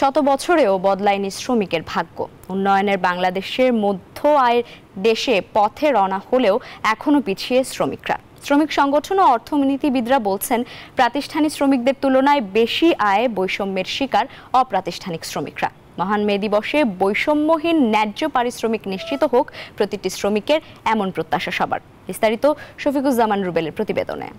শত বছরেও বদলায়নি শ্রমিকের ভাগ্য। উন্নয়নের বাংলাদেশের মধ্য আয়ের দেশে পথে রওনা হলেও এখনো পিছিয়ে শ্রমিকরা। শ্রমিক সংগঠন ও অর্থনীতিবিদরা বলছেন, প্রাতিষ্ঠানিক শ্রমিকদের তুলনায় বেশি আয় বৈষম্যের শিকার অপ্রাতিষ্ঠানিক শ্রমিকরা। মহান মে দিবসে বৈষম্যহীন ন্যায্য পারিশ্রমিক নিশ্চিত হোক প্রতিটি শ্রমিকের, এমন প্রত্যাশা সবার। বিস্তারিত শফিকুজ্জামান রুবেলের প্রতিবেদনে।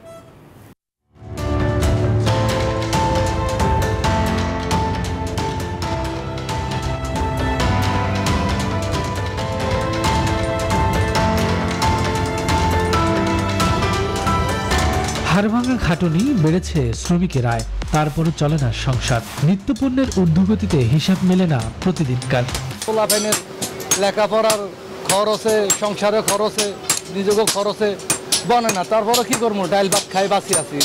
হাড়ভাঙা খাটুনি, বেড়েছে শ্রমিকের আয়, তারপরও চলে না সংসার। নিত্যপণ্যের ঊর্ধ্বগতিতে হিসাব মেলে না প্রতিদিনকার। পোলাপাইনের লেখাপড়ার খরচে, সংসারের খরচে, নিজেকে খরচে বনে না, তারপরে কি করবো, ডাইল ভাত খাই বাঁচি আছি।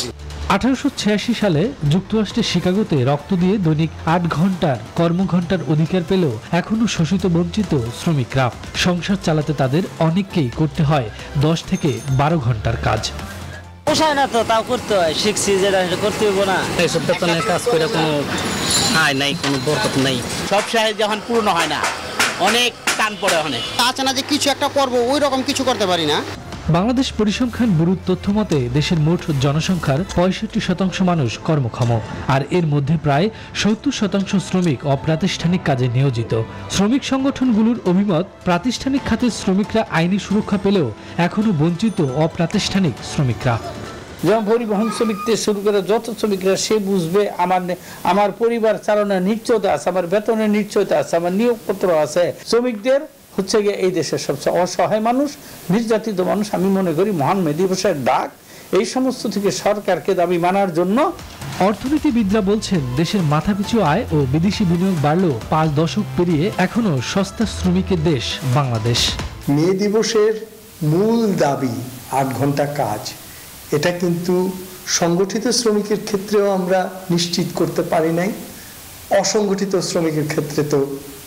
1886 সালে যুক্তরাষ্ট্রের শিকাগোতে রক্ত দিয়ে দৈনিক 8 ঘন্টার কর্মঘণ্টার অধিকার পেলেও এখনো শোষিত বঞ্চিত শ্রমিকরা। সংসার চালাতে তাদের অনেককেই করতে হয় 10 থেকে 12 ঘন্টার কাজ। পোষায় না তো, তাও করতে হয়, শিখছি যেটা করতে হইব না। এইসব বেতনের কাজ করে কোনো আয় নাই, কোনো বরকত নাই। সব সাহেব যখন পূর্ণ হয় না, অনেক টান পড়ে। অনেক আছে না যে কিছু একটা করবো, ওই রকম কিছু করতে পারি না। বাংলাদেশ পরিসংখ্যান ব্যুরোর তথ্য মতে দেশের মোট জনসংখ্যার 65% মানুষ কর্মক্ষম, আর এর মধ্যে প্রায় 70% শ্রমিক অপ্রাতিষ্ঠানিক কাজে নিয়োজিত। শ্রমিক সংগঠনগুলোর অভিমত, প্রাতিষ্ঠানিক খাতের শ্রমিকরা আইনি সুরক্ষা পেলেও এখনো বঞ্চিত অপ্রাতিষ্ঠানিক শ্রমিকরা। যেমন পরিবহন শ্রমিক থেকে শুরু করে যত শ্রমিকরা, সে বুঝবে আমার পরিবার চালানোর নিশ্চয়তা আছে, আমার বেতনের নিশ্চয়তা আছে, আমার নিয়োগপত্র আছে। শ্রমিকদের হচ্ছে গিয়ে এই দেশের সবচেয়ে অসহায় মানুষ, নির্যাতিত মানুষ। আমি মনে করি মহান মে দিবসের ডাক এই সমস্ত থেকে সরকারকে দাবি মানার জন্য। অর্থনীতিবিদরা বলছেন, দেশের মাথাপিছু আয় ও বিদেশি বিনিয়োগ বাড়লেও 5 দশক পেরিয়ে এখনো সস্তা শ্রমিকের দেশ বাংলাদেশ। মে দিবসের মূল দাবি 8 ঘন্টা কাজ, এটা কিন্তু সংগঠিত শ্রমিকের ক্ষেত্রেও আমরা নিশ্চিত করতে পারি নাই, অসংগঠিত শ্রমিকের ক্ষেত্রে তো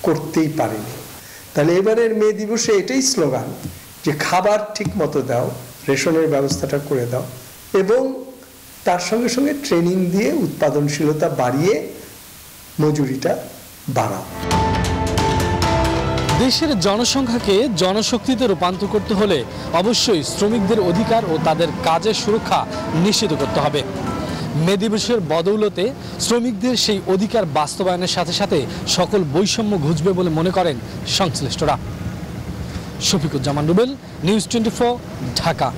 করতেই পারিনি। তাহলে এবারের মে দিবসে এটাই স্লোগান যে খাবার ঠিক মতো দাও, রেশনের ব্যবস্থাটা করে দাও, এবং তার সঙ্গে সঙ্গে ট্রেনিং দিয়ে উৎপাদনশীলতা বাড়িয়ে মজুরিটা বাড়াও। দেশের জনসংখ্যাকে জনশক্তিতে রূপান্তর করতে হলে অবশ্যই শ্রমিকদের অধিকার ও তাদের কাজের সুরক্ষা নিশ্চিত করতে হবে। মে দিবসের বদৌলতে শ্রমিকদের সেই অধিকার বাস্তবায়নের সাথে সাথে সকল বৈষম্য ঘুচবে বলে মনে করেন সংশ্লিষ্টরা। শফিকুজ্জামান রুবেল, নিউজ 24, ঢাকা।